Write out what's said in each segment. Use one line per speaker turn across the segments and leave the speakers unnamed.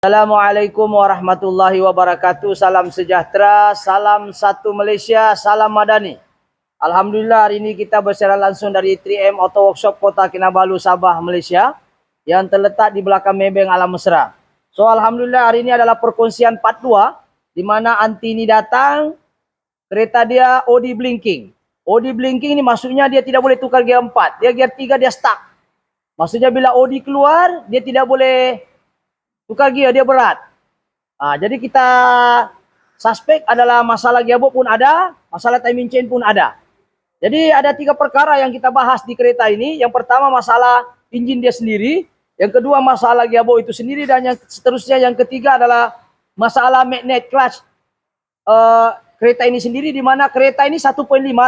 Assalamualaikum warahmatullahi wabarakatuh. Salam sejahtera, salam satu Malaysia, salam madani. Alhamdulillah hari ini kita bersiaran langsung dari 3M Auto Workshop Kota Kinabalu, Sabah, Malaysia yang terletak di belakang Maybank Alam Mesra. So alhamdulillah hari ini adalah perkongsian part 2 di mana Anti ini datang, kereta dia OD blinking. OD blinking ini maksudnya dia tidak boleh tukar gear 4, dia gear 3 dia stuck. Maksudnya bila OD keluar dia tidak boleh tukar gear, dia berat. Jadi kita suspek adalah masalah gearbox pun ada, masalah timing chain pun ada. Jadi ada 3 perkara yang kita bahas di kereta ini. Yang pertama masalah engine dia sendiri, yang kedua masalah gearbox itu sendiri, dan yang seterusnya yang ketiga adalah masalah magnet clutch kereta ini sendiri, di mana kereta ini 1.5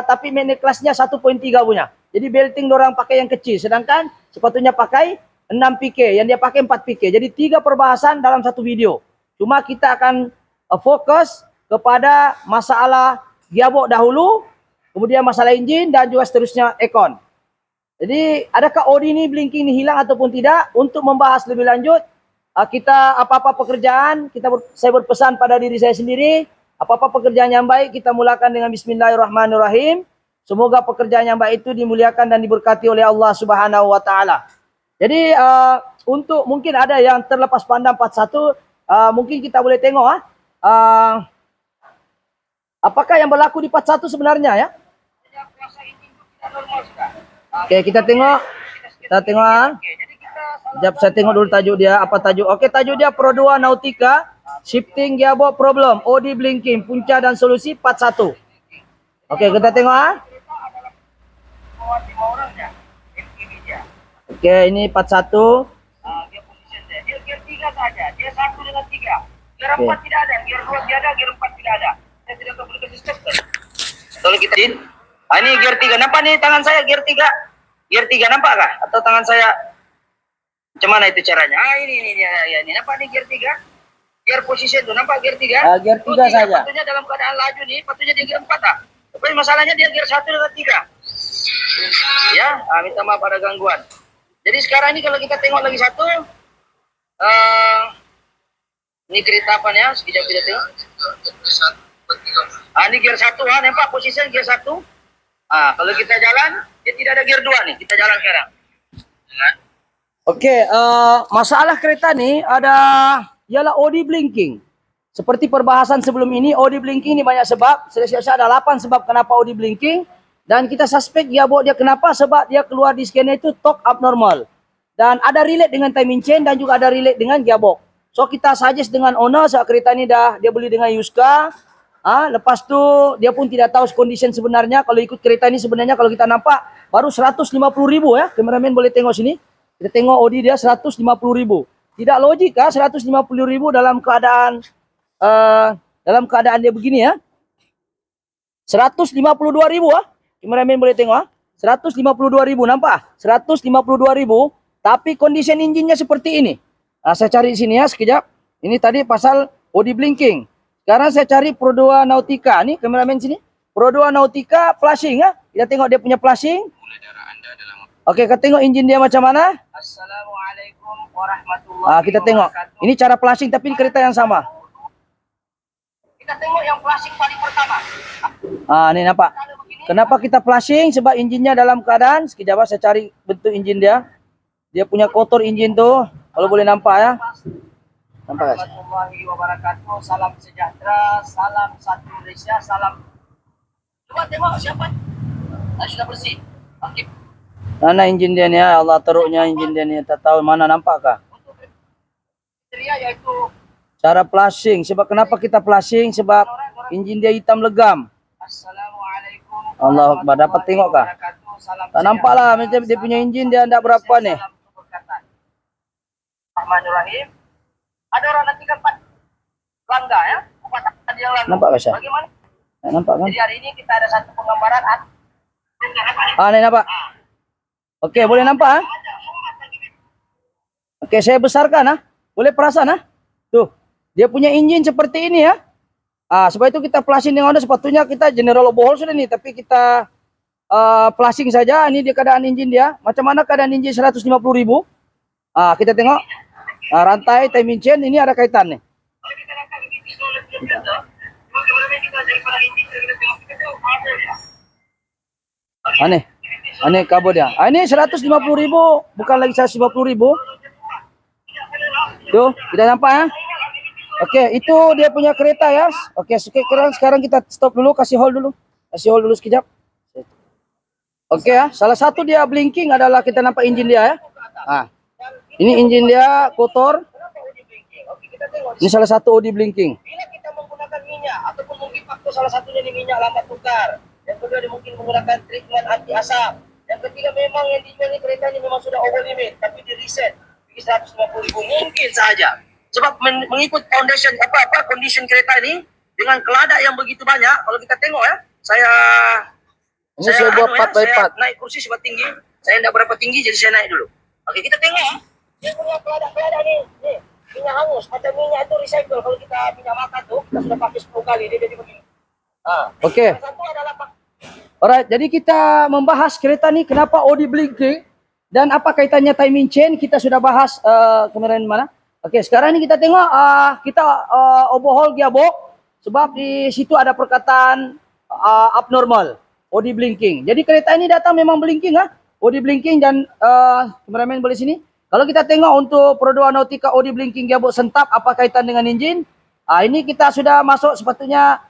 tapi magnet clutchnya 1.3 punya. Jadi belting dorang pakai yang kecil, sedangkan sepatutnya pakai 6 PK, yang dia pakai 4 PK. Jadi 3 perbahasan dalam satu video. Cuma kita akan fokus kepada masalah gearbox dahulu, kemudian masalah engine, dan juga seterusnya aircon. Jadi adakah OD ini blinking ini hilang ataupun tidak? Untuk membahas lebih lanjut, kita apa-apa pekerjaan, saya berpesan pada diri saya sendiri, apa-apa pekerjaan yang baik kita mulakan dengan Bismillahirrahmanirrahim. Semoga pekerjaan yang baik itu dimuliakan dan diberkati oleh Allah Subhanahu wa taala. Jadi untuk mungkin ada yang terlepas pandang part 1, mungkin kita boleh tengok apakah yang berlaku di part 1 sebenarnya ya. Oke, kita tengok. Sekejap saya tengok dulu tajuk dia, apa tajuk. Oke, tajuk dia Pro 2 Nautica Shifting Gearbox Problem, OD Blinking, Punca dan Solusi part 1. Oke, kita tengok Oke, ini part 1.
Dia position dia gear 3 saja. Dia 1 dengan 3. Gear 4 tidak ada, gear 2 tidak ada, gear 4 tidak ada. Saya tidak tahu boleh sistem. Kalau kita ini gear 3. Nampak nih tangan saya gear 3. Gear 3 nampak kah? Atau tangan saya macam mana itu caranya? Ini nampak nih gear 3. Gear position tuh nampak gear 3.
Gear 3 saja.
Patutnya dalam keadaan laju nih, patutnya dia gear 4 Tapi masalahnya dia gear 1 dengan 3. Ya, minta maaf ada gangguan. Jadi sekarang ini kalau kita tengok lagi satu, ini kereta apa ya? Sekejap kita tengok. Ini gear 1, nampak posisi gear 1. Kalau kita jalan, dia tidak ada gear 2 nih. Kita jalan sekarang.
Oke, masalah kereta nih ialah OD blinking. Seperti perbahasan sebelum ini, OD blinking ini banyak sebab. Saya ada 8 sebab kenapa OD blinking. Dan kita suspek gearbox dia kenapa? Sebab dia keluar di scanner itu torque abnormal. Dan ada relate dengan timing chain dan juga ada relate dengan gearbox. So kita suggest dengan owner saat kereta ini dia beli dengan used car. Lepas tu dia pun tidak tahu condition sebenarnya. Kalau ikut kereta ini sebenarnya kalau kita nampak baru 150.000 ya. Kameramen boleh tengok sini. Kita tengok OD dia 150.000. Tidak logik 150.000 dalam keadaan dia begini ya. 152.000 Kameramen boleh tengok 152.000 nampak? 152.000 tapi condition engine-nya seperti ini. Saya cari di sini ya sekejap. Ini tadi pasal OD blinking. Sekarang saya cari Pro 2 Nautica. Nih kameramen sini. Pro 2 Nautica flashing ya. Kita tengok dia punya flashing. Oke, kita tengok engine dia macam mana.
Assalamualaikum warahmatullahi wabarakatuh.
Kita tengok. Ini cara flashing tapi ini kereta yang sama.
Kita tengok yang flashing paling pertama.
Ini nampak. Kenapa kita flashing? Sebab engine-nya dalam keadaan, sekejap saya cari bentuk engine dia. Dia punya kotor engine tuh. Kalau boleh nampak ya. Nampak guys.
Warahmatullahi wabarakatuh. Salam sejahtera, salam satu Malaysia, salam. Coba tengok siapa? Sudah bersih. Oke.
Mana engine dia ni ya? Allah teruknya engine dia ni. Tak tahu mana nampak kah?
Untuk kriteria yaitu
cara flashing. Sebab kenapa kita flashing? Sebab engine dia hitam legam.
Assalamualaikum.
Allah Akbar. Dapat tengok kah? Tak nampak lah macam dia punya engine dia tak berapa ni.
Bismillahirrahmanirrahim. Ada orang nanti kan Pak Langga ya.
Nampak tak Syah?
Bagaimana?
Nampak kan?
Jadi hari ini kita ada satu penggambaran.
Ni nampak. Okey, boleh nampak Okey, saya besarkan Boleh perasan Tuh. Dia punya engine seperti ini ya. Sebab itu kita flashing dengan Honda. Sepatutnya kita general overhaul sudah nih, tapi kita flashing saja. Ini dia keadaan engine dia. Macam mana keadaan engine 150.000? Kita tengok. Nah, rantai timing chain ini ada kaitan nih.
Kalau kita lihat ini visual filter, cuma kemudian kita daripada ini kita tengok kabel ya.
Aneh kabel dia. Ah, ini 150.000, bukan lagi 150.000. Tuh, kita nampak ya. Oke, itu dia punya kereta ya. Oke, sekarang kita stop dulu, kasih hold dulu. Kasih hold dulu sekejap. Oke ya, salah satu dia blinking adalah kita nampak engine dia ya. Nah, ini engine dia kotor. Ini salah satu OD blinking.
Bila kita menggunakan minyak ataupun mungkin faktor salah satunya di minyak lambat tukar. Yang kedua dia mungkin menggunakan treatment anti asap. Yang ketiga memang yang dijual ini kereta ini memang sudah over limit tapi di reset 150.000 mungkin saja. Sebab mengikut foundation apa condition kereta ini dengan keladak yang begitu banyak, kalau kita tengok ya, saya
buat 4x4.
saya naik kursi sebab tinggi, saya tidak berapa tinggi jadi saya naik dulu. Oke, kita tengok ya. Dia punya keladak nih, minyak hangus, macam minyak itu recycle. Kalau kita minyak makan tuh, kita sudah pakai 10 kali, dia jadi begini.
Oke.
Satu adalah
Alright, jadi kita membahas kereta nih kenapa OD blinking dan apa kaitannya timing chain kita sudah bahas kemarin mana. Oke, sekarang ini kita tengok kita overhaul gearbox sebab di situ ada perkataan abnormal OD blinking. Jadi kereta ini datang memang blinking OD blinking dan kameramen boleh sini. Kalau kita tengok untuk Pro 2 Nautica OD blinking gearbox sentap apa kaitan dengan engine? Ini kita sudah masuk sepatutnya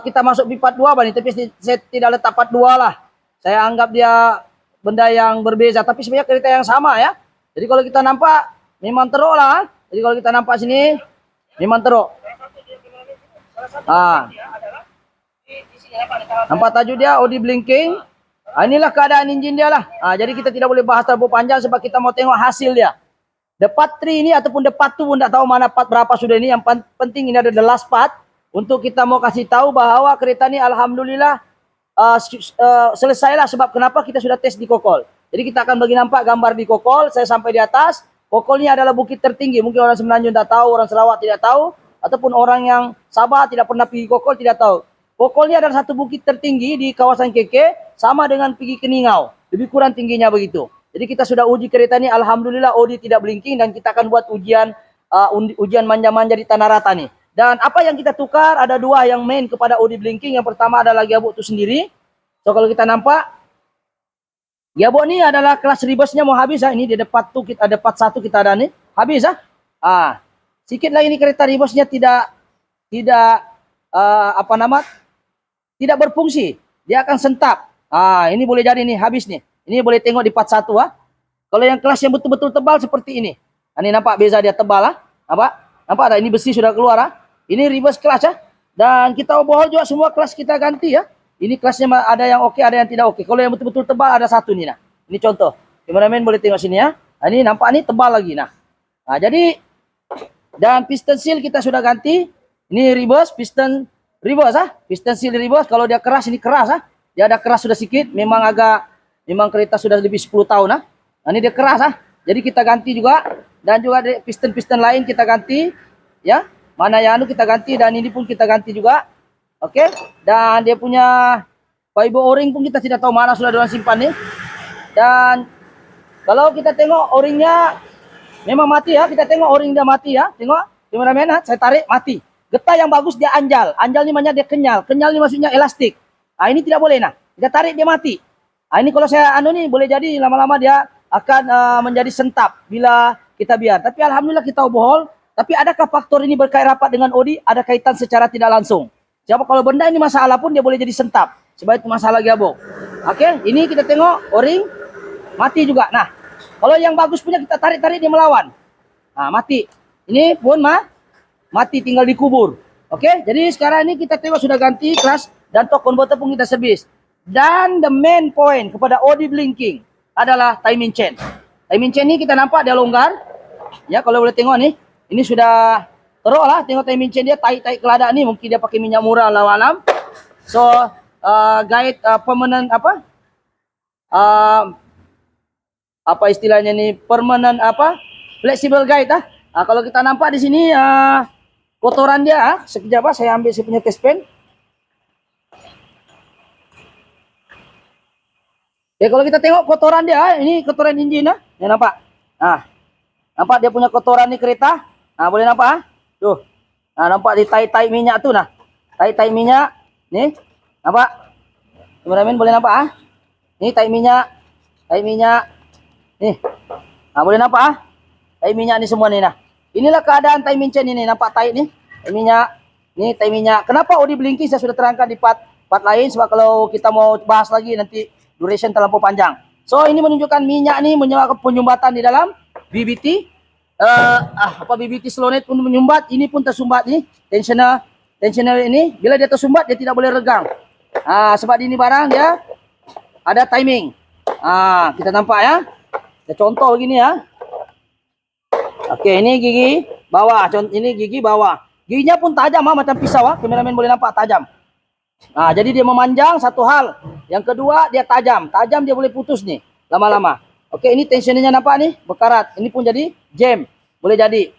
kita masuk pipat 2 Bani, tapi saya tidak letak part 2 lah. Saya anggap dia benda yang berbeza, tapi sebenarnya kereta yang sama ya. Jadi kalau kita nampak memang teruk lah. Jadi kalau kita nampak sini memang teruk. Nampak tajuk dia OD blinking. Inilah keadaan engine dia lah. Jadi kita tidak boleh bahas terlalu panjang sebab kita mau tengok hasil dia. The part 3 ini ataupun the part 2 pun tak tahu mana part berapa sudah ini. Yang penting ini ada the last part. Untuk kita mau kasih tahu bahawa kereta ni alhamdulillah selesailah sebab kenapa kita sudah tes di Kokol. Jadi kita akan bagi nampak gambar di Kokol, saya sampai di atas. Kokol ni adalah bukit tertinggi. Mungkin orang Semenanjung tak tahu, orang Sarawak tidak tahu ataupun orang yang Sabah tidak pernah pergi Kokol tidak tahu. Kokol ni adalah satu bukit tertinggi di kawasan KK sama dengan pergi ke Ningau. Lebih kurang tingginya begitu. Jadi kita sudah uji kereta ni alhamdulillah OD tidak blinking dan kita akan buat ujian manja-manja di Tanah Rata ni. Dan apa yang kita tukar ada dua yang main kepada OD blinking. Yang pertama adalah gearbox itu sendiri. So kalau kita nampak gearbox ni adalah kelas reverse-nya mau habis Ini di depan tu kita ada part 1 kita ada ni. Habis Sikit lagi ni kereta reverse-nya tidak tidak berfungsi. Dia akan sentap. Ini boleh jadi ni habis ni. Ini boleh tengok di part 1 Kalau yang kelas yang betul-betul tebal seperti ini. Ini nampak beza dia tebal Nampak tak? Ini besi sudah keluar Ini reverse kelas Dan kita overhaul juga semua kelas kita ganti Ini kelasnya ada yang okey, ada yang tidak okey. Kalau yang betul-betul tebal ada satu ni Ini contoh. Kameramen boleh tengok sini Ini nampak ni tebal lagi jadi dan piston seal kita sudah ganti. Ini reverse piston reverse Piston seal reverse. Kalau dia keras ini keras Dia ada keras sudah sikit. Memang kereta sudah lebih 10 tahun Ini dia keras Jadi kita ganti juga. Dan juga piston-piston lain kita ganti ya. Mana yang kita ganti dan ini pun kita ganti juga. Okey. Dan dia punya fiber o-ring pun kita tidak tahu mana sudah diorang simpan ni. Dan kalau kita tengok o-ringnya memang mati Kita tengok o-ring dia mati Tengok kameramen saya tarik mati. Getah yang bagus dia anjal. Anjal ni maknanya dia kenyal. Kenyal ni maksudnya elastik. Ini tidak boleh Kita tarik dia mati. Ini kalau saya ni boleh jadi lama-lama dia akan menjadi sentap bila kita biar. Tapi alhamdulillah kita overhaul. Tapi adakah faktor ini berkait rapat dengan OD? Ada kaitan secara tidak langsung. Sebab kalau benda ini masalah pun dia boleh jadi sentap. Sebab itu masalah gearbox. Okey, ini kita tengok o-ring mati juga. Kalau yang bagus punya kita tarik-tarik dia melawan. Mati. Ini pun mati tinggal dikubur. Okey, jadi sekarang ini kita tengok sudah ganti kelas dan torque converter pun kita servis. Dan the main point kepada OD blinking adalah timing chain. Timing chain ni kita nampak dia longgar. Ya, kalau boleh tengok ni. Ini sudah teruk tengok timing chain dia tarik-tarik keladak ni. Mungkin dia pakai minyak murah lawan. So, guide permanent apa istilahnya ni? Permanent flexible guide kalau kita nampak di sini kotoran dia sekejap saya ambil saya punya test pen. Kalau kita tengok kotoran dia ini kotoran engine yang nampak. Nampak dia punya kotoran ni kereta? Nah, boleh nampak ah? Tuh. Nah, nampak di tai-tai minyak tu nah. Tai-tai minyak. Ni. Nampak? Kameramen boleh nampak ah? Ni tai minyak. Tai minyak. Ni. Nah, boleh nampak ah? Tai minyak ni semua ni nah. Inilah keadaan tai mincen ini. Nampak tai ni? Tai minyak. Ni tai minyak. Kenapa OD blinking saya sudah terangkan di part lain, sebab kalau kita mau bahas lagi nanti duration terlampau panjang. So ini menunjukkan minyak ni menyebabkan penyumbatan di dalam BBT. BBT slow net pun menyumbat. Ini pun tersumbat ni. Tensioner ini. Bila dia tersumbat dia tidak boleh regang. Sebab ini barang dia ada timing. Kita nampak ya. Ada contoh begini ya. Okey, ini gigi bawah. Ini gigi bawah. Giginya pun tajam macam pisau. Kameramen boleh nampak tajam. Jadi dia memanjang satu hal. Yang kedua dia tajam. Tajam dia boleh putus nih lama-lama. Okey, ini tensionernya nampak nih berkarat. Ini pun jadi jam. Boleh jadi.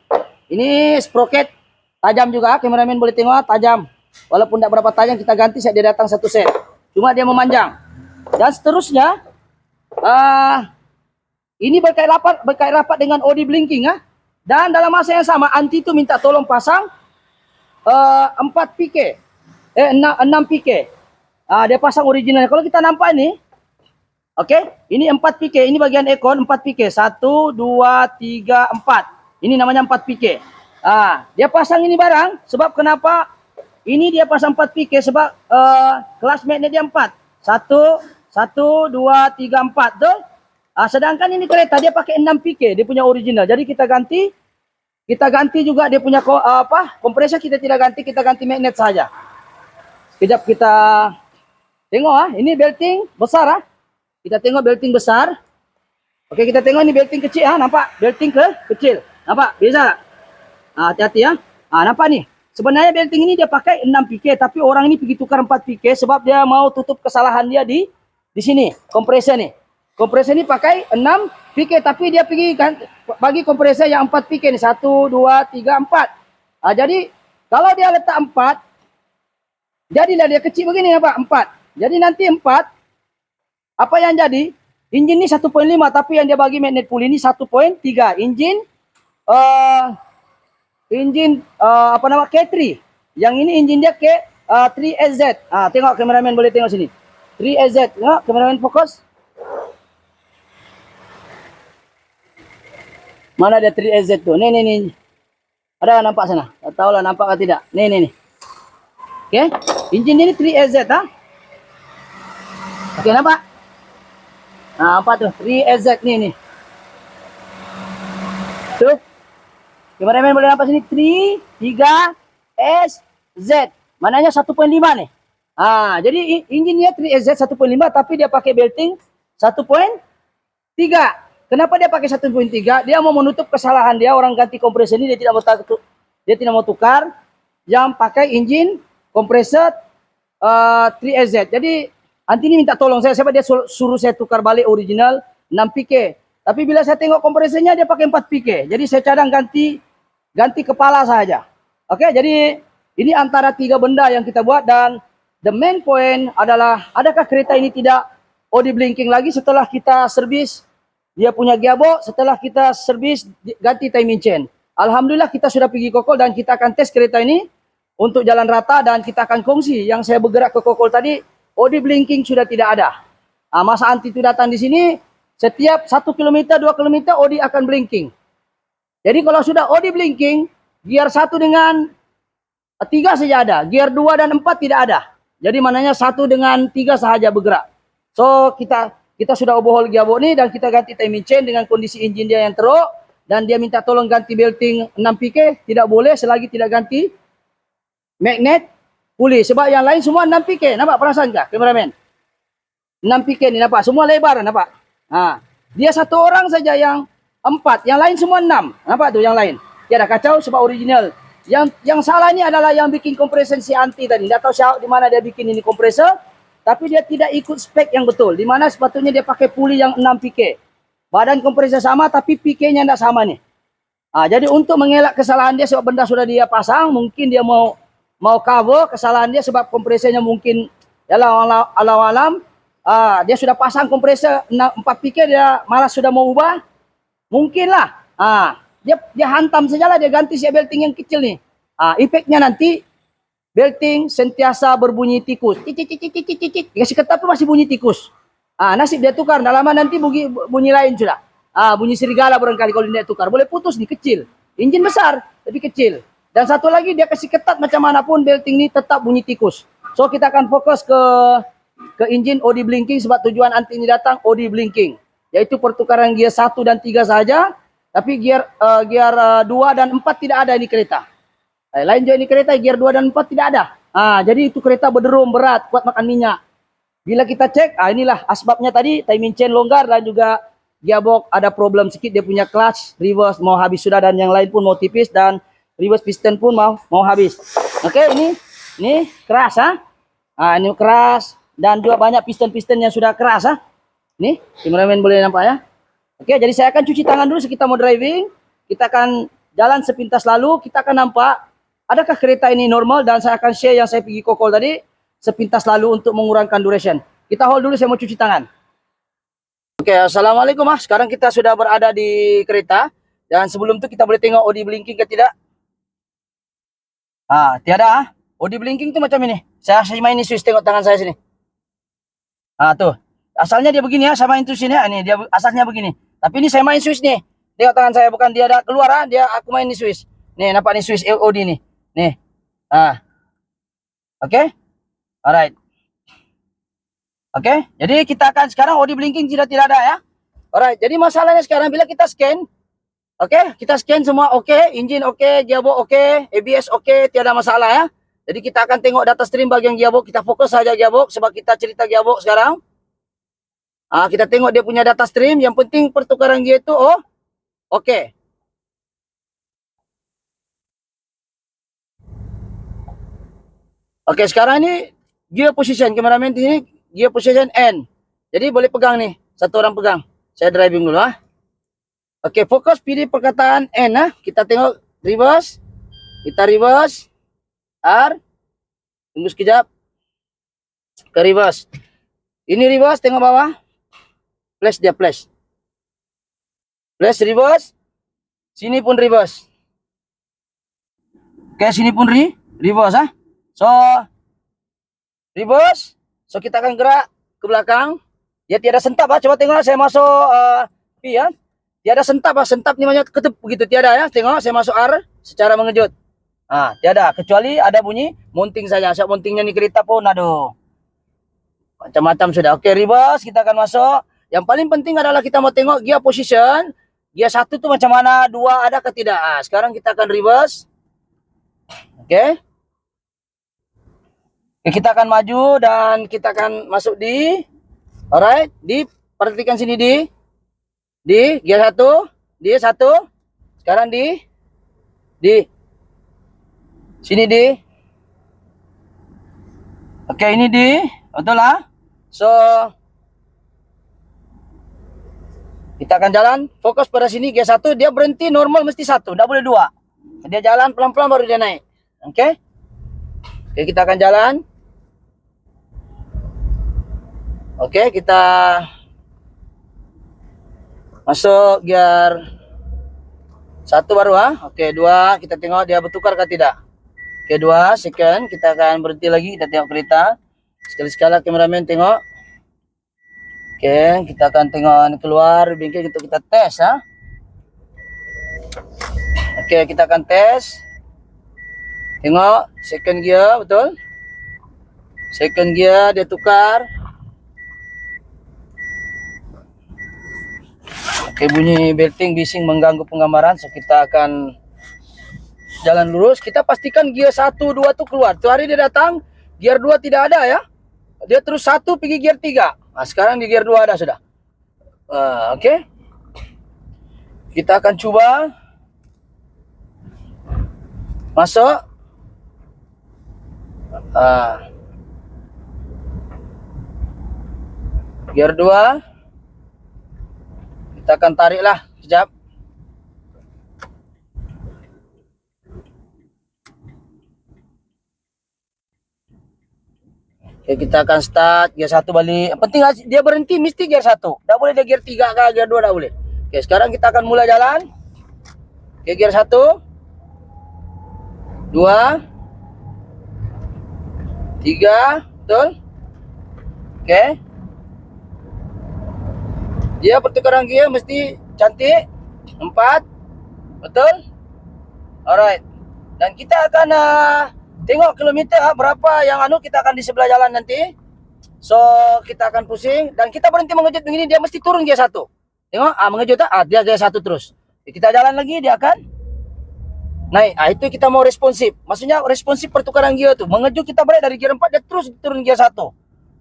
Ini sprocket tajam juga. Kameramen boleh tengok tajam. Walaupun tidak berapa tajam kita ganti saat dia datang satu set. Cuma dia memanjang. Dan seterusnya ini berkait rapat dengan OD blinking Dan dalam masa yang sama anti itu minta tolong pasang 4 PK. 6 PK. Dia pasang original. Kalau kita nampak ini, okey, ini 4 PK. Ini bagian ekor 4 PK. 1, 2, 3, 4. Ini namanya 4 PK. Dia pasang ini barang sebab kenapa? Ini dia pasang 4 PK sebab kelas magnet dia 4. 1, 2, 3, 4 tu. Sedangkan ini kereta dia pakai 6 PK. Dia punya original. Jadi kita ganti juga dia punya kompresor kita tidak ganti, kita ganti magnet saja. Sekejap kita tengok ini belting besar Kita tengok belting besar. Okey, kita tengok ini belting kecil nampak? Belting kecil. Nampak? Beza tak? Hati-hati nampak ni. Sebenarnya belting ini dia pakai 6 PK tapi orang ini pergi tukar 4 PK sebab dia mau tutup kesalahan dia di sini, kompresor ni. Kompresor ni pakai 6 PK tapi dia pergi bagi kompresor yang 4 PK ni. 1, 2, 3, 4. Jadi kalau dia letak 4, jadilah dia kecil begini nampak? 4. Jadi nanti 4, apa yang jadi? Enjin ni 1.5 tapi yang dia bagi magnet pull ini 1.3. Enjin K3. Yang ini enjin dia K3SZ. Tengok kameramen boleh tengok sini. 3SZ. Tengok kameramen fokus. Mana ada 3SZ tu? Ni. Ada nampak sana? Tak tahulah nampak atau tidak. Ni. Okey. Enjin ni 3SZ Okey, nampak? Apa tu? 3SZ ni. Tu. Kameramen boleh nampak sini 3SZ. Maknanya 1.5 ni. Jadi enjinnya 3SZ 1.5 tapi dia pakai belting 1.3. Kenapa dia pakai 1.3? Dia mau menutup kesalahan dia orang ganti kompresor ini dia tidak mau tukar yang pakai enjin kompresor 3SZ. Jadi nanti ini minta tolong saya sebab dia suruh saya tukar balik original 6 PK. Tapi bila saya tengok kompresornya dia pakai 4 PK. Jadi saya cadang ganti kepala saja. Okey, jadi ini antara 3 benda yang kita buat dan the main point adalah adakah kereta ini tidak OD blinking lagi setelah kita servis dia punya gearbox, setelah kita servis ganti timing chain. Alhamdulillah kita sudah pergi Kokol dan kita akan tes kereta ini untuk jalan rata dan kita akan kongsi yang saya bergerak ke Kokol tadi, OD blinking sudah tidak ada. Masa anti itu datang di sini, setiap 1 km, 2 km OD akan blinking. Jadi kalau sudah OD blinking, gear 1 dengan 3 saja ada, gear 2 dan 4 tidak ada. Jadi maknanya 1 dengan 3 sahaja bergerak. So kita sudah overhaul gearbox ni dan kita ganti timing chain dengan kondisi enjin dia yang teruk dan dia minta tolong ganti belting 6 PK, tidak boleh selagi tidak ganti magnet puli sebab yang lain semua 6 PK. Nampak perasan kah kameramen? 6 PK ni nampak semua lebar nampak. Dia satu orang saja yang 4, yang lain semua 6. Nampak tu yang lain. Dia dah kacau sebab original. Yang salah ni adalah yang bikin kompresor si anti tadi. Tak tahu siapa di mana dia bikin ini kompresor, tapi dia tidak ikut spek yang betul. Di mana sepatutnya dia pakai puli yang 6 PK. Badan kompresor sama tapi PK-nya tidak sama ni. Jadi untuk mengelak kesalahan dia sebab benda sudah dia pasang, mungkin dia mau cover kesalahan dia sebab kompresornya mungkin alam dia sudah pasang kompresor 4 PK dia malas sudah mau ubah. Mungkinlah. dia hantam sajalah, dia ganti si belting yang kecil nih. Efeknya nanti belting sentiasa berbunyi tikus. Dikasih ketat tuh masih bunyi tikus. Nasib dia tukar, nah lama nanti bunyi lain sudah. Bunyi serigala barangkali kalau dia tukar. Boleh putus nih, kecil. Engine besar, tapi kecil. Dan satu lagi dia kasih ketat macam manapun belting ini tetap bunyi tikus. So kita akan fokus ke engine OD blinking sebab tujuan anti ini datang OD blinking. Yaitu pertukaran gear 1 dan 3 saja. Tapi gear 2 dan 4 tidak ada ini kereta. Lain juga ini kereta gear 2 dan 4 tidak ada. Jadi itu kereta berderum berat, kuat makan minyak. Bila kita cek, inilah asbabnya tadi, timing chain longgar dan juga gearbox ada problem sedikit, dia punya clutch, reverse mau habis sudah dan yang lain pun mau tipis dan reverse piston pun mau habis. Oke, ini keras ini keras dan juga banyak piston-piston yang sudah keras Nih, kameramen boleh nampak ya. Oke, jadi saya akan cuci tangan dulu kita mau driving. Kita akan jalan sepintas lalu, kita akan nampak adakah kereta ini normal dan saya akan share yang saya pergi kokol tadi sepintas lalu untuk mengurangkan duration. Kita hold dulu, saya mau cuci tangan. Oke, assalamualaikum Sekarang kita sudah berada di kereta dan sebelum itu kita boleh tengok OD blinking ke tidak? Tiada. OD blinking itu macam ini. Saya main ini switch, tengok tangan saya sini. Tuh. Asalnya dia begini saya main tuh sini ini dia asalnya begini. Tapi ini saya main switch nih. Tengok tangan saya, bukan dia ada keluar dia aku main di switch. Nih, nampak nih switch OD nih. Nih. Oke. Alright. Oke, jadi kita akan sekarang OD blinking tidak ada ya. Alright, jadi masalahnya sekarang bila kita scan, kita scan semua engine gearbox ABS tiada masalah ya. Jadi kita akan tengok data stream bagian gearbox, kita fokus saja gearbox sebab kita cerita gearbox sekarang. Kita tengok dia punya data stream, yang penting pertukaran gear itu oke. Oke, sekarang ini gear position, kameramen di sini gear position N. Jadi boleh pegang nih, satu orang pegang. Saya driving dulu Oke, fokus pilih perkataan N Kita tengok reverse. Kita reverse. R. Tunggu sekejap. Ke reverse. Ini reverse, tengok bawah. Flash dia flash. Flash reverse. Sini pun reverse. Oke, sini pun reverse So reverse. So kita akan gerak ke belakang. Dia tiada sentap coba tengok saya masuk P Tiada sentap sentap ni banyak ketep begitu tiada ya. Tengok saya masuk R secara mengejut. Tiada kecuali ada bunyi mounting saja. Sebab mountingnya ni kereta pun aduh. Macam-macam sudah. Oke, reverse kita akan masuk. Yang paling penting adalah kita mau tengok gear position. Gear 1 tu macam mana, 2 ada ke tidak. Sekarang kita akan reverse. Oke. Kita akan maju dan kita akan masuk alright, perhatikan sini di gear 1, di 1. Sekarang di sini Oke, ini betul So kita akan jalan, fokus pada sini gear 1, dia berhenti normal mesti 1, tidak boleh 2. Dia jalan pelan-pelan baru dia naik. Oke, kita akan jalan. Oke, kita masuk gear 1 baru Oke, 2 kita tengok dia bertukar ke tidak. Oke, 2 second kita akan berhenti lagi, kita tengok kereta. Sekali-sekala kameramen tengok. Oke, kita akan tengok keluar bingkai untuk kita tes Oke, kita akan tes. Tengok second gear betul. Second gear dia tukar. Oke, bunyi belting bising mengganggu penggambaran. So kita akan jalan lurus. Kita pastikan gear 1, 2 tuh keluar. Tuh hari dia datang, gear 2 tidak ada ya. Dia terus 1 pergi gear 3. Sekarang di gear 2 ada sudah. Oke. Kita akan coba masuk. Gear 2. Kita akan tariklah sekejap. Oke, kita akan start gear 1 balik. Penting dia berhenti mesti gear 1. Tak boleh dia gear 3 ke gear 2 tak boleh. Oke, sekarang kita akan mulai jalan. Oke, gear 1, 2, 3, betul. Oke. Dia pertukaran gear mesti cantik. 4, betul. Alright. Dan kita akan tengok kilometer berapa yang kita akan di sebelah jalan nanti. So kita akan pusing dan kita berhenti mengejut begini, dia mesti turun gear 1. Tengok, mengejut dia gear 1 terus. Kita jalan lagi, dia akan naik. Itu kita mau responsif. Maksudnya responsif pertukaran gear tuh. Mengejut kita balik dari gear 4, dia terus turun gear 1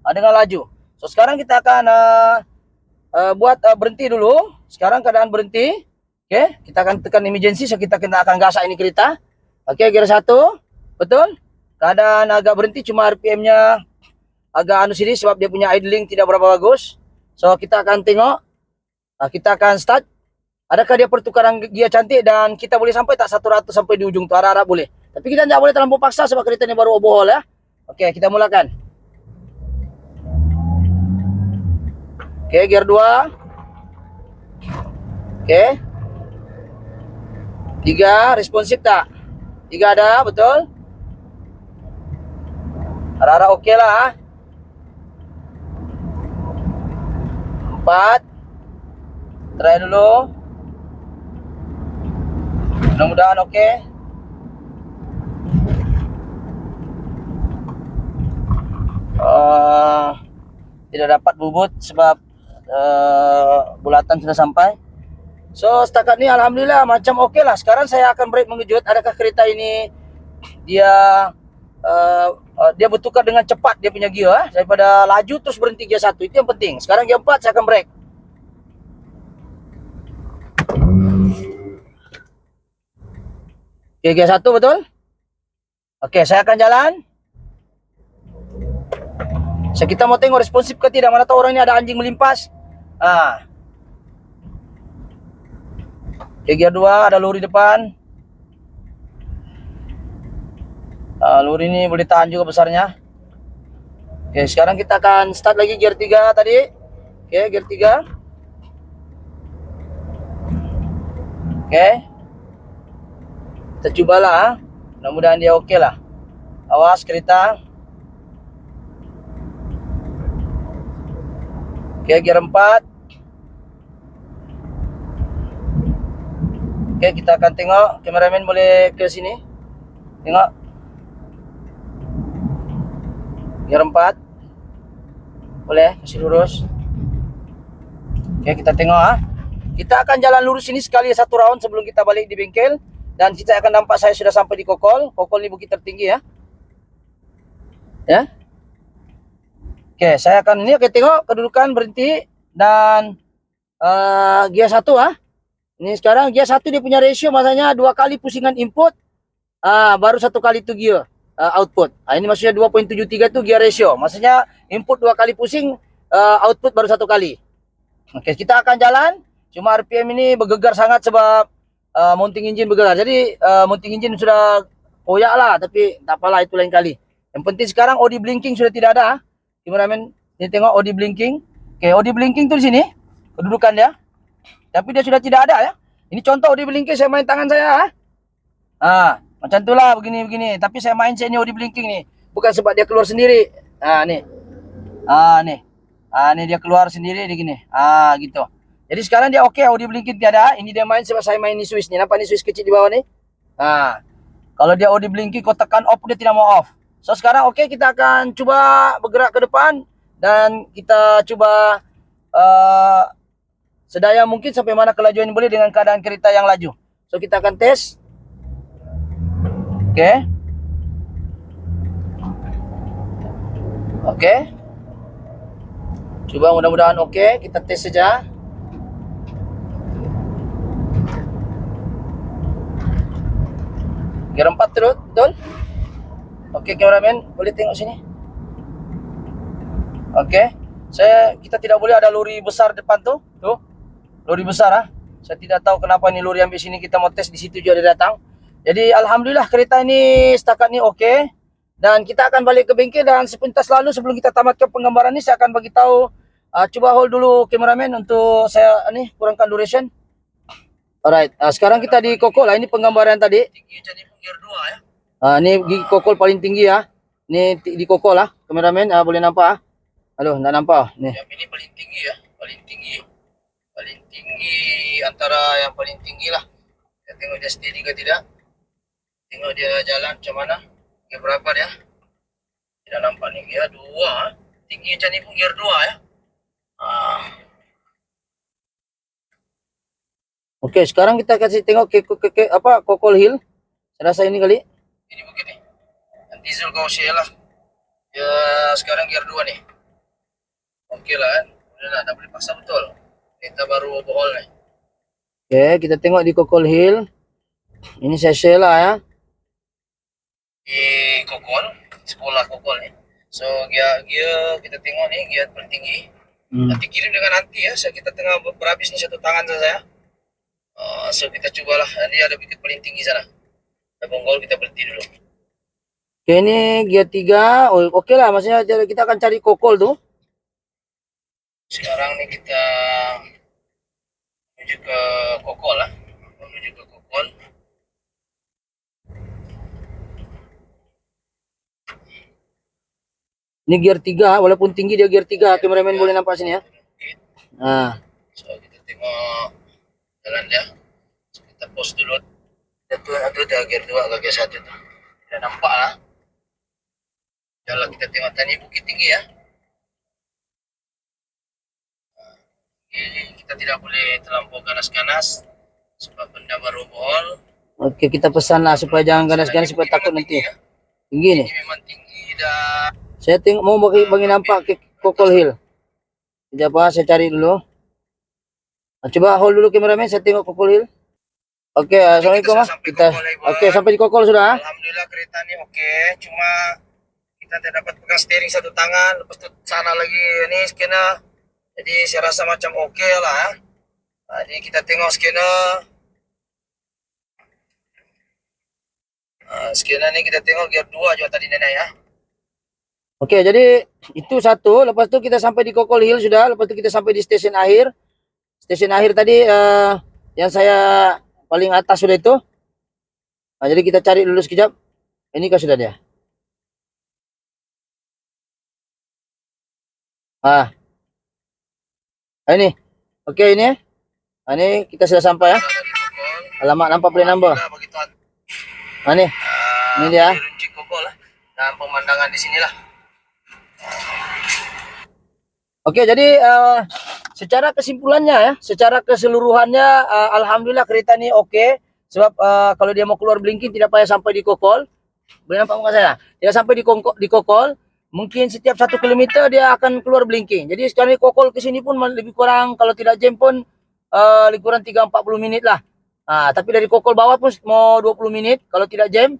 dengan laju. So sekarang kita akan buat berhenti dulu. Sekarang keadaan berhenti. Oke, kita akan tekan emergency. So kita akan gasak ini kereta. Oke, gear 1, betul. Keadaan agak berhenti, cuma RPM-nya agak sini sebab dia punya idling tidak berapa bagus. So kita akan tengok, kita akan start. Adakah dia pertukaran gear cantik dan kita boleh sampai tak 100 sampai di ujung tu, arah-arah boleh. Tapi kita tidak boleh terlampau paksa sebab kereta ini baru overhaul ya. Oke, kita mulakan. Oke, gear 2. Oke. 3, responsif tak? 3 ada, betul. Arah-arah oke lah. 4, try dulu. Mudah-mudahan oke. Tidak dapat bubut sebab bulatan sudah sampai. So setakat ini alhamdulillah macam oke lah. Sekarang saya akan break mengejut. Adakah kereta ini dia bertukar dengan cepat dia punya gear daripada laju terus berhenti gear 1. Itu yang penting. Sekarang gear 4 saya akan break. Oke, gear 1 betul. Oke, saya akan jalan. So kita mau tengok responsif ke tidak. Mana tahu orang ini ada anjing melimpas. Oke, gear 2 ada lori depan. Lori ini boleh tahan juga besarnya. Oke, sekarang kita akan start lagi gear 3 tadi. Oke, gear 3. Oke. Kita cobalah. Mudah-mudahan dia oke lah. Awas kereta. Oke, gear 4. Oke, kita akan tengok. Kameramen boleh ke sini. Tengok. Gear 4. Boleh, kasih lurus. Oke, kita tengok Kita akan jalan lurus ini sekali 1 round sebelum kita balik di bengkel. Dan kita akan nampak saya sudah sampai di Kokol. Kokol ini bukit tertinggi ya. Ya. Oke, saya akan ini tengok kedudukan berhenti dan gear 1 Ini sekarang gear 1 dia punya ratio masanya 2 kali pusingan input baru 1 kali itu gear output. Ini maksudnya 2.73 itu gear ratio. Maksudnya input 2 kali pusing, output baru 1 kali. Oke, kita akan jalan. Cuma RPM ini bergegar sangat sebab mounting engine bergegar. Jadi mounting engine sudah koyak lah, tapi tak apalah, itu lain kali. Yang penting sekarang OD blinking sudah tidak ada. Kameramen, ini tengok OD blinking. Oke, OD blinking tuh di sini kedudukan dia. Tapi dia sudah tidak ada ya. Ini contoh OD blinking, saya main tangan saya macam itulah begini-begini. Tapi saya main ini OD blinking nih. Bukan sebab dia keluar sendiri. Nih. Nih dia keluar sendiri begini. Gitu. Jadi sekarang dia oke, OD blinking tiada. Ini dia main sebab saya main di switch nih. Nampak nih switch kecil di bawah nih? Kalau dia OD blinking, kau tekan off, dia tidak mau off. So sekarang oke, kita akan coba bergerak ke depan. Dan kita coba sedaya mungkin sampai mana kelajuan boleh dengan keadaan kereta yang laju. So kita akan tes. Oke. Coba mudah-mudahan oke. Kita tes saja. Gear 4 terus, betul? Oke, kameramen, boleh tengok sini. Oke. Kita tidak boleh ada lori besar depan tuh. Tuh. Lori besar Saya tidak tahu kenapa ini lori ambil sini, kita mau tes di situ juga dia datang. Jadi alhamdulillah kereta ini setakat ini oke. Dan kita akan balik ke bengkel dan sepintas lalu sebelum kita tamatkan penggambaran ini saya akan bagi tahu coba hold dulu kameramen untuk saya kurangkan duration. Alright, sekarang kita di kokol lah. Ini penggambaran tadi.
Tinggi macam ni pun gear 2 ya.
Ini gigi kokol paling tinggi ya. Ini di kokol lah. Kameramen boleh nampak ah. Aduh, tak nampak. Nih.
Yang ini paling tinggi ya, paling tinggi. Paling tinggi antara yang paling tinggi lah. Kita tengok dia steady ke tidak. Tengok dia jalan macam mana. Gear berapa dia? Tidak nampak ni gear 2. Tinggi macam ni pun gear 2 ya.
Okey, sekarang kita kasih tengok kokol hill. Saya rasa ini kali.
Ini begini. Nanti Zul kau share lah. Ya sekarang gear 2 nih. Okey lah kan. Udah lah, dah boleh paksa betul. Kita baru overhaul nih.
Okey, kita tengok di kokol hill. Ini saya share lah ya.
Di kokol, sekolah kokol nih. So gear kita tengok nih gear paling tinggi. Nanti kirim dengan nanti ya. Kita tengah berhabis nih satu tangan saya. So kita cobalah. Ini ada bukit paling tinggi sana. Kita bonggol, kita berhenti dulu.
Oke, ini gear 3. Oh, oke lah, maksudnya kita akan cari kokol tuh.
Sekarang nih kita menuju ke kokol lah. Menuju ke kokol.
Ini gear 3, walaupun tinggi dia gear 3. Kameramen boleh nampak sini ya. Nah.
So kita tengok jalan dia. So, kita pause dulu. Itu ada gear 2 ke gear 1 tuh. Tidak nampak lah. Jalan kita tengok tadi bukit tinggi ya. Kita tidak boleh terlampau ganas-ganas sebab benda baru overhaul.
Oke, kita pesan lah supaya jangan ganas-ganas supaya takut nanti.
Ya.
Tinggi nih.
Ini memang tinggi dah.
Saya tengok mau bagi nampak ke kokol hill. Sekejap apa, saya cari dulu. Coba hold dulu kameramen, saya tengok kokol hill. Oke, assalamualaikum ah. Oke, sampai di kokol sudah.
Alhamdulillah kereta ni okey, cuma kita tidak dapat pegang steering satu tangan, lepas tu sana lagi ni skena. Jadi saya rasa macam okey lah. Jadi kita tengok skena. Skena ni kita tengok gear 2 juga tadi nenek ya.
Oke, jadi itu satu. Lepas tu kita sampai di kokol hill sudah. Lepas tu kita sampai di stesen akhir. Stesen akhir tadi yang saya paling atas sudah itu. Nah, jadi kita cari dulu sekejap. Ini kah sudah dia? Ini. Oke, ini. Ini kita sudah sampai ya. Alamat nampak plate number. Ini. Ini dia.
Runcit kokol lah. Dan pemandangan di sinilah.
Oke, jadi secara kesimpulannya ya, secara keseluruhannya alhamdulillah kereta ini oke. Sebab kalau dia mau keluar blinking tidak payah sampai di kokol. Boleh nampak muka saya? Tidak sampai di kokol. Mungkin setiap 1 kilometer dia akan keluar blinking. Jadi sekarang di kokol ke sini pun lebih kurang, kalau tidak jam pun lebih kurang 3-40 menit lah. Tapi dari kokol bawah pun mau 20 menit kalau tidak jam.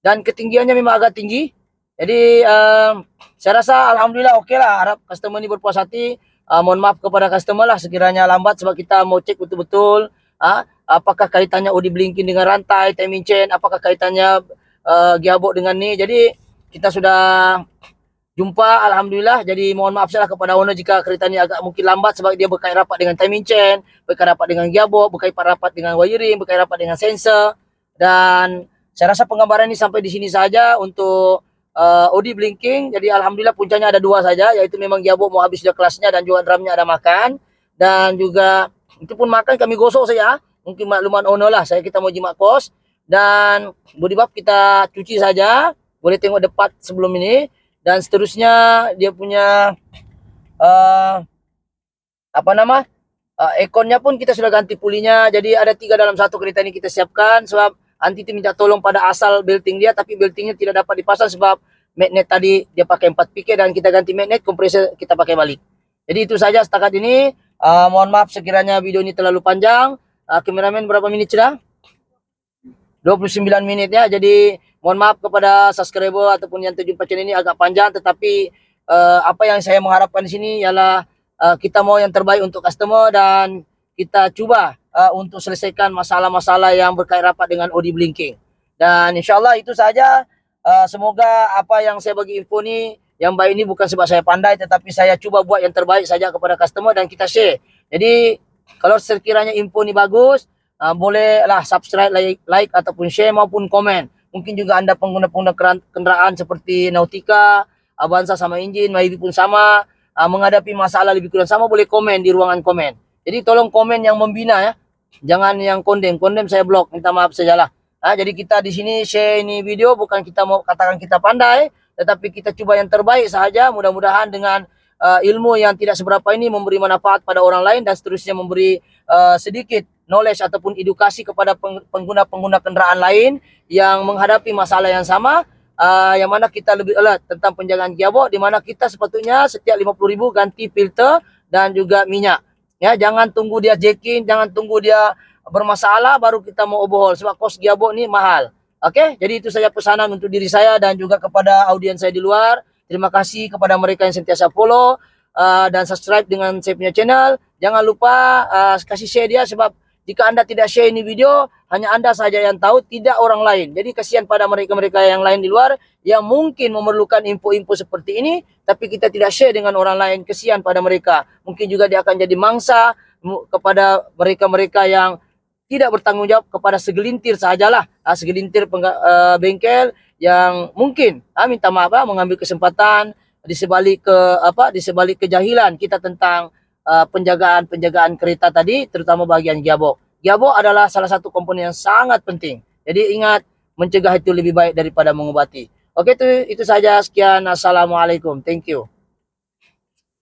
Dan ketinggiannya memang agak tinggi. Jadi saya rasa alhamdulillah oke lah. Harap customer ini berpuas hati. Mohon maaf kepada customer lah sekiranya lambat sebab kita mau cek betul-betul apakah kaitannya OD blinking dengan rantai, timing chain, apakah kaitannya gearbox dengan ni. Jadi kita sudah jumpa alhamdulillah. Jadi mohon maaf salah kepada owner jika kereta ni agak mungkin lambat sebab dia berkait rapat dengan timing chain, berkait rapat dengan gearbox, berkait rapat dengan wiring, berkait rapat dengan sensor. Dan saya rasa penggambaran ini sampai di sini saja untuk OD blinking. Jadi alhamdulillah puncanya ada 2 saja, yaitu memang gearbox mau habis sudah kelasnya dan juga drumnya ada makan. Dan juga itu pun makan kami gosok saja. Mungkin makluman owner lah, kita mau jimat kos. Dan body buff kita cuci saja. Boleh tengok depan sebelum ini. Dan seterusnya dia punya ekonnya pun kita sudah ganti pulinya. Jadi ada 3 dalam 1 kereta ini kita siapkan. Sebab Anti itu minta tolong pada asal belting dia, tapi beltingnya tidak dapat dipasang sebab magnet tadi dia pakai 4 PK dan kita ganti magnet, kompresor kita pakai balik. Jadi itu saja setakat ini. Mohon maaf sekiranya video ini terlalu panjang. Kameramen berapa menit sudah? 29 menit ya. Jadi mohon maaf kepada subscriber ataupun yang terjumpa channel ini agak panjang, tetapi apa yang saya mengharapkan di sini ialah kita mau yang terbaik untuk customer dan kita cuba untuk selesaikan masalah-masalah yang berkait rapat dengan OD blinking. Dan insyaAllah itu saja. Semoga apa yang saya bagi info ni yang baik ini bukan sebab saya pandai, tetapi saya cuba buat yang terbaik saja kepada customer dan kita share. Jadi kalau sekiranya info ni bagus, bolehlah subscribe, like ataupun share maupun komen. Mungkin juga Anda pengguna-pengguna kendaraan seperti Nautica, Avanza sama Engine, Mahibi pun sama, menghadapi masalah lebih kurang sama, boleh komen di ruangan komen. Jadi tolong komen yang membina ya. Jangan yang kondem saya blok, minta maaf sajalah. Jadi kita di sini share ini video bukan kita mau katakan kita pandai, tetapi kita coba yang terbaik saja. Mudah-mudahan dengan ilmu yang tidak seberapa ini memberi manfaat pada orang lain dan seterusnya memberi sedikit knowledge ataupun edukasi kepada pengguna-pengguna kendaraan lain yang menghadapi masalah yang sama, yang mana kita lebih alert tentang penjagaan gearbox, di mana kita sepatutnya setiap 50.000 ganti filter dan juga minyak. Ya, jangan tunggu dia jacking, jangan tunggu dia bermasalah baru kita mau overhaul sebab kos gearbox ni mahal. Okey, jadi itu saja pesanan untuk diri saya dan juga kepada audiens saya di luar. Terima kasih kepada mereka yang sentiasa follow dan subscribe dengan saya punya channel. Jangan lupa kasih share dia sebab jika Anda tidak share ini video, hanya Anda saja yang tahu, tidak orang lain. Jadi kasihan pada mereka-mereka yang lain di luar yang mungkin memerlukan info-info seperti ini, tapi kita tidak share dengan orang lain. Kasihan pada mereka. Mungkin juga dia akan jadi mangsa kepada mereka-mereka yang tidak bertanggung jawab kepada segelintir sajalah, segelintir bengkel yang mungkin minta maaf mengambil kesempatan di sebalik kejahilan kita tentang penjagaan kereta tadi, terutama bagian gearbox. Gearbox adalah salah satu komponen yang sangat penting. Jadi ingat, mencegah itu lebih baik daripada mengobati. Oke, itu saja. Sekian. Assalamualaikum. Thank you.